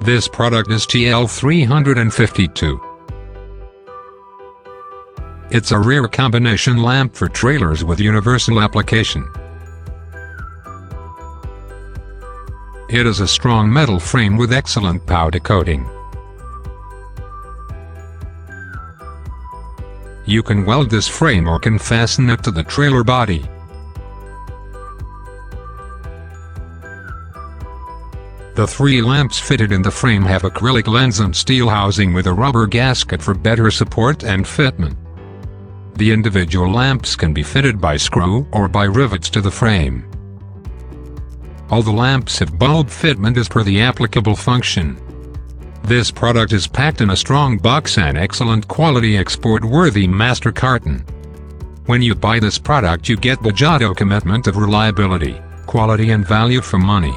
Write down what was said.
This product is TL352. It's a rear combination lamp for trailers with universal application. It is a strong metal frame with excellent powder coating. You can weld this frame or can fasten it to the trailer body. The 3 lamps fitted in the frame have acrylic lens and steel housing with a rubber gasket for better support and fitment. The individual lamps can be fitted by screw or by rivets to the frame. All the lamps have bulb fitment as per the applicable function. This product is packed in a strong box and excellent quality export-worthy master carton. When you buy this product you get Bajato commitment of reliability, quality and value for money.